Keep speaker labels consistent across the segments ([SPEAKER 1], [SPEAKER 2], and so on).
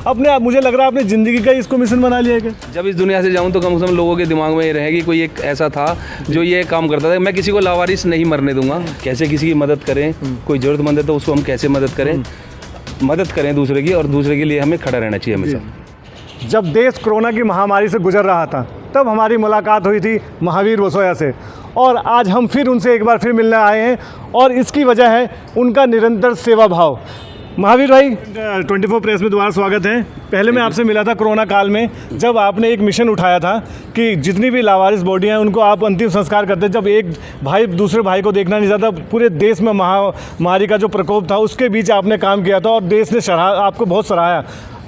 [SPEAKER 1] अपने आप मुझे लग रहा है आपने ज़िंदगी का इसको मिशन बना लिया है क्या?
[SPEAKER 2] जब इस दुनिया से जाऊं तो कम से कम लोगों के दिमाग में ये रहेगी कोई एक ऐसा था जो ये काम करता था। मैं किसी को लावारिस नहीं मरने दूंगा। कैसे किसी की मदद करें, कोई ज़रूरतमंद है तो उसको हम कैसे मदद करें दूसरे की, और दूसरे के लिए हमें खड़ा रहना चाहिए हमेशा।
[SPEAKER 1] जब देश कोरोना की महामारी से गुजर रहा था तब हमारी मुलाकात हुई थी महावीर वसोया से, और आज हम फिर उनसे एक बार फिर मिलने आए हैं, और इसकी वजह है उनका निरंतर सेवा भाव। महावीर भाई, 24 प्रेस में दोबारा स्वागत है। पहले मैं आपसे मिला था कोरोना काल में, जब आपने एक मिशन उठाया था कि जितनी भी लावारिस बॉडी हैं उनको आप अंतिम संस्कार करते हैं। जब एक भाई दूसरे भाई को देखना नहीं चाहता, पूरे देश में महामारी का जो प्रकोप था उसके बीच आपने काम किया था और देश ने आपको बहुत सराहा।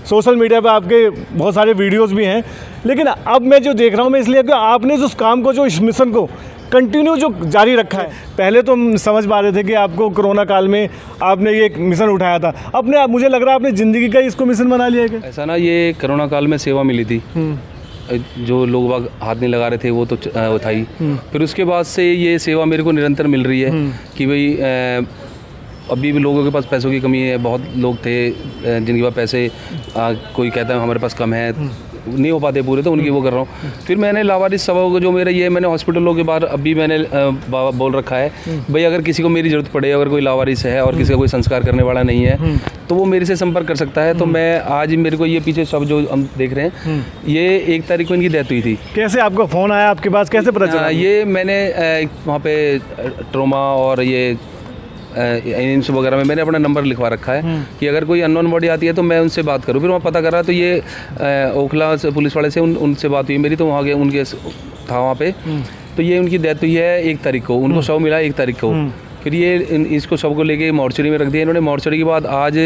[SPEAKER 1] सोशल मीडिया पे आपके बहुत सारे वीडियोस भी हैं, लेकिन अब मैं जो देख रहा हूँ मैं इसलिए कि आपने जो उस काम को, जो इस मिशन को कंटिन्यू जो जारी रखा है। पहले तो हम समझ पा रहे थे कि आपको कोरोना काल में आपने ये एक मिशन उठाया था, अपने आप मुझे लग रहा है आपने ज़िंदगी का इसको मिशन बना लिया है क्या?
[SPEAKER 2] ऐसा ना, ये कोरोना काल में सेवा मिली थी, जो लोग बाग हाथ नहीं लगा रहे थे वो तो वो था ही। फिर उसके बाद से ये सेवा मेरे को निरंतर मिल रही है कि भाई अभी भी लोगों के पास पैसों की कमी है। बहुत लोग थे जिनके पास पैसे कोई कहता है हमारे पास कम है, नहीं हो पाते पूरे, तो उनकी वो कर रहा हूँ। फिर मैंने लावारिस सभा को जो मेरा ये मैंने हॉस्पिटलों के बाहर अभी मैंने बोल रखा है, भाई अगर किसी को मेरी ज़रूरत पड़े, अगर कोई लावारिस है और किसी का कोई संस्कार करने वाला नहीं है तो वो मेरे से संपर्क कर सकता है। तो मैं आज मेरे को ये पीछे सब जो हम देख रहे हैं, ये 1 तारीख को इनकी डेथ हुई थी।
[SPEAKER 1] कैसे आपका फ़ोन आया आपके पास, कैसे पता चला?
[SPEAKER 2] ये मैंने वहाँ पे ट्रोमा और ये एम्स वगैरह में मैंने अपना नंबर लिखवा रखा है कि अगर कोई अननोन बॉडी आती है तो मैं उनसे बात करूँ। फिर वहाँ पता करा तो ये ओखला से पुलिस वाले से उनसे बात हुई मेरी, तो वहाँ के उनके था वहाँ पे, तो ये उनकी डेथ हुई है 1 तारीख को। उनको शव मिला 1 तारीख को। फिर ये इसको शव को लेके मॉर्चरी में रख दिया इन्होंने। मॉर्चरी के बाद आज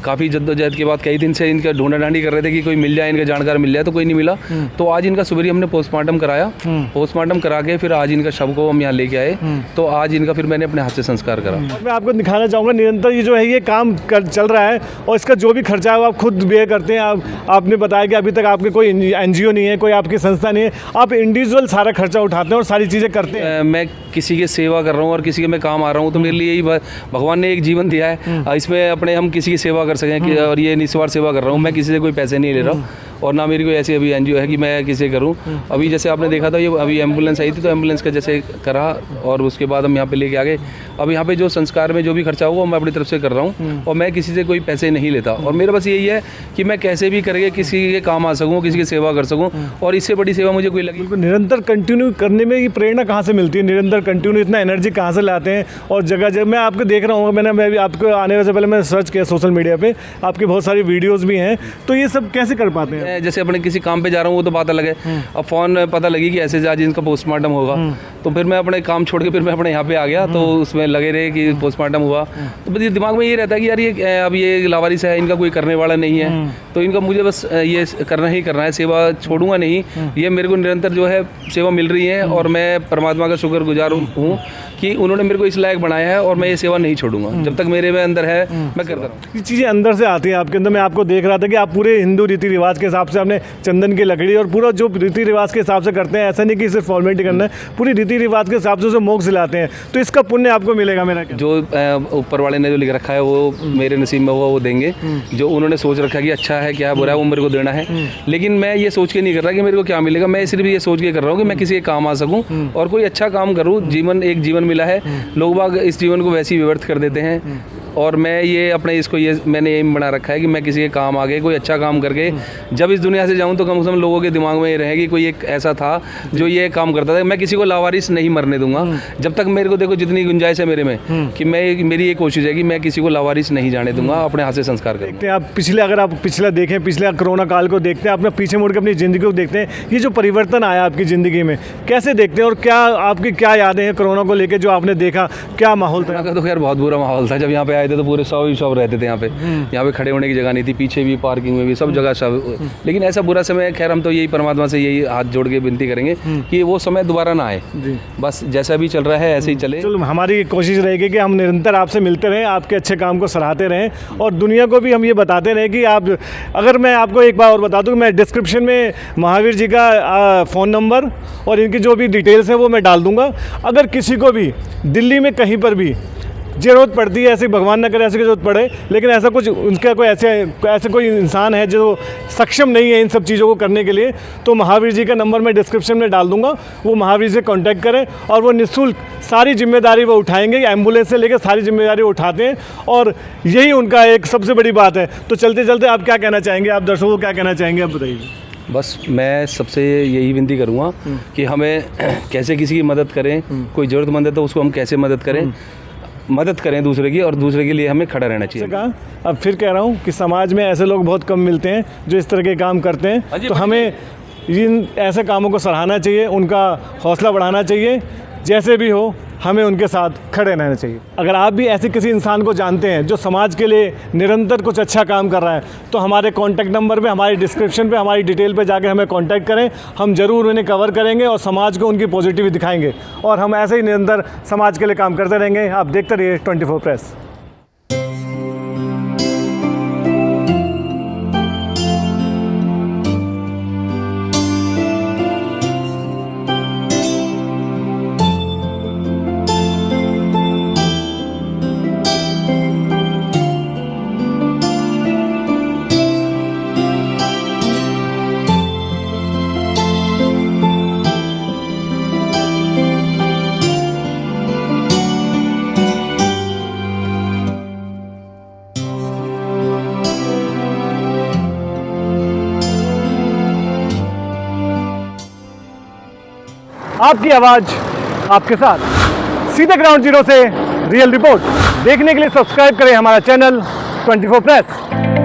[SPEAKER 2] काफ़ी जद्दोजहद के बाद कई दिन से इनका ढूंढा ढांडी कर रहे थे कि कोई मिल जाए, इनका जानकार मिल जाए, तो कोई नहीं मिला। तो आज इनका सुबह हमने पोस्टमार्टम कराया। पोस्टमार्टम करा के फिर आज इनका शव को हम यहाँ लेके आए, तो आज इनका फिर मैंने अपने हाथ से संस्कार करा।
[SPEAKER 1] और मैं आपको दिखाना चाहूँगा निरंतर ये जो है ये काम चल रहा है, और इसका जो भी खर्चा है वो आप खुद बेयर करते हैं। आपने बताया कि अभी तक आपके कोई NGO नहीं है, कोई आपकी संस्था नहीं है, आप इंडिविजुअल सारा खर्चा उठाते हैं और सारी चीज़ें करते हैं।
[SPEAKER 2] मैं किसी की सेवा कर रहा हूँ और किसी के मैं काम आ रहा हूँ, तो मेरे लिए यही भगवान ने एक जीवन दिया है, इसमें अपने हम किसी की सेवा कर सकें। और ये निस्वार्थ सेवा कर रहा हूँ, मैं किसी से कोई पैसे नहीं ले रहा हूँ, और ना मेरी कोई ऐसी अभी NGO है कि मैं किसी करूं। अभी जैसे आपने देखा था, ये अभी एम्बुलेंस आई थी तो एम्बुलेंस का जैसे करा, और उसके बाद हम यहाँ पे लेके आ गए। अब यहाँ पे जो संस्कार में जो भी खर्चा होगा मैं अपनी तरफ से कर रहा हूँ, और मैं किसी से कोई पैसे नहीं लेता। और मेरा बस यही है कि मैं कैसे भी करके किसी के काम आ सकूँ, किसी की सेवा कर सकूँ, और इससे बड़ी सेवा मुझे कोई लगी।
[SPEAKER 1] निरंतर कंटिन्यू करने में ये प्रेरणा कहाँ से मिलती है? निरंतर कंटिन्यू इतना एनर्जी कहाँ से लाते हैं? और जगह जगह मैं आपको देख रहा हूँ, मैं भी आपको आने से पहले मैं सर्च किया सोशल मीडिया पे, आपकी बहुत सारी वीडियोज़ भी हैं, तो ये सब कैसे कर पाते हैं?
[SPEAKER 2] जैसे अपने किसी काम पे जा रहा हूँ वो तो बात अलग है, अब फ़ोन पता लगी कि ऐसे आज इनका पोस्टमार्टम होगा, तो फिर मैं अपने काम छोड़ के फिर मैं अपने यहाँ पे आ गया, तो उसमें लगे रहे कि पोस्टमार्टम हुआ। तो बस ये दिमाग में ये रहता है कि यार ये अब ये लावारिस है, इनका कोई करने वाला नहीं है, तो इनका मुझे बस ये करना ही करना है, सेवा छोड़ूंगा नहीं। ये मेरे को निरंतर जो है सेवा मिल रही है, और मैं परमात्मा का शुक्रगुजार हूँ कि उन्होंने मेरे को इस लायक बनाया है, और मैं ये सेवा नहीं छोड़ूंगा जब तक मेरे में अंदर है, मैं करता रहूँ।
[SPEAKER 1] ये चीज़ें अंदर से आती हैं आपके अंदर। मैं आपको देख रहा था कि आप पूरे हिंदू रीति रिवाज के हिसाब से आपने चंदन की लकड़ी और पूरा जो रीति रिवाज के हिसाब से करते हैं, ऐसा नहीं कि सिर्फ फॉर्मेलिटी करना है, पूरी रीति रिवाज के हिसाब से उसे मोक्ष दिलाते हैं, तो इसका पुण्य आपको मिलेगा। मेरा
[SPEAKER 2] जो ऊपर वाले ने जो लिख रखा है वो मेरे नसीब में होगा, वो देंगे। जो उन्होंने सोच रखा है कि अच्छा है क्या है बुरा है वो मेरे को देना है, लेकिन मैं ये सोच के नहीं कर रहा कि मेरे को क्या मिलेगा। मैं सिर्फ ये सोच के कर रहा हूँ कि मैं किसी के काम आ सकूँ और कोई अच्छा काम करूँ। एक जीवन मिला है, लोग बाग इस जीवन को वैसे ही व्यर्थ कर देते हैं, और मैं ये अपने इसको ये मैंने एम बना रखा है कि मैं किसी के काम आगे कोई अच्छा काम करके जब इस दुनिया से जाऊं तो कम से कम लोगों के दिमाग में ये रहेगी कोई एक ऐसा था जो ये काम करता था। मैं किसी को लावारिस नहीं मरने दूंगा जब तक मेरे को देखो जितनी गुंजाइश है मेरे में कि मेरी ये कोशिश है कि मैं किसी को लावारिस नहीं जाने दूंगा, अपने हाथ से संस्कार करूँगा।
[SPEAKER 1] अगर आप पिछला देखें, पिछले कोरोना काल को देखते हैं, अपने पीछे मुड़ के अपनी ज़िंदगी को देखते हैं, ये जो परिवर्तन आया आपकी ज़िंदगी में कैसे देखते हैं, और क्या आपकी क्या यादें हैं कोरोना को लेकर जो आपने देखा, क्या माहौल था?
[SPEAKER 2] तो खैर बहुत बुरा माहौल था। जब यहाँ पे आए थे तो पूरे सब रहते थे यहाँ पे खड़े होने की जगह नहीं थी, पीछे भी पार्किंग में भी सब जगह सब। लेकिन ऐसा बुरा समय, खैर हम तो यही परमात्मा से यही हाथ जोड़ के विनती करेंगे कि वो समय दोबारा ना आए, बस जैसा भी चल रहा है ऐसे ही चले।
[SPEAKER 1] चलो, हमारी कोशिश रहेगी कि हम निरंतर आपसे मिलते रहें, आपके अच्छे काम को सराहते रहें, और दुनिया को भी हम ये बताते रहें कि आप, अगर मैं आपको एक बार और बता दूं, मैं डिस्क्रिप्शन में महावीर जी का फ़ोन नंबर और इनकी जो भी डिटेल्स हैं वो मैं डाल दूंगा। अगर किसी को भी दिल्ली में कहीं पर भी ज़रूरत पड़ती है, ऐसी भगवान न करे ऐसी की ज़रूरत पड़े, लेकिन ऐसा कुछ उनका कोई ऐसे कोई इंसान है जो सक्षम नहीं है इन सब चीज़ों को करने के लिए, तो महावीर जी का नंबर मैं डिस्क्रिप्शन में डाल दूंगा, वो महावीर से कांटेक्ट करें और वो निःशुल्क सारी जिम्मेदारी वो उठाएंगे। एम्बुलेंस से लेकर सारी जिम्मेदारी वो उठाते हैं और यही उनका एक सबसे बड़ी बात है। तो चलते चलते आप क्या कहना चाहेंगे, आप दर्शकों को क्या कहना चाहेंगे, आप बताइए।
[SPEAKER 2] बस मैं सबसे यही विनती करूँगा कि हमें कैसे किसी की मदद करें, कोई ज़रूरतमंद है तो उसको हम कैसे मदद करें दूसरे की, और दूसरे के लिए हमें खड़ा रहना चाहिए।
[SPEAKER 1] कहा अब फिर कह रहा हूँ कि समाज में ऐसे लोग बहुत कम मिलते हैं जो इस तरह के काम करते हैं, तो हमें इन ऐसे कामों को सराहना चाहिए, उनका हौसला बढ़ाना चाहिए, जैसे भी हो हमें उनके साथ खड़े रहना चाहिए। अगर आप भी ऐसे किसी इंसान को जानते हैं जो समाज के लिए निरंतर कुछ अच्छा काम कर रहा है, तो हमारे कॉन्टैक्ट नंबर पे, हमारी डिस्क्रिप्शन पे, हमारी डिटेल पे जाके हमें कॉन्टैक्ट करें। हम ज़रूर उन्हें कवर करेंगे और समाज को उनकी पॉजिटिव दिखाएंगे, और हम ऐसे ही निरंतर समाज के लिए काम करते रहेंगे। आप देखते रहिए 24 प्रेस। आपकी आवाज़ आपके साथ, सीधे ग्राउंड जीरो से रियल रिपोर्ट देखने के लिए सब्सक्राइब करें हमारा चैनल 24 प्रेस।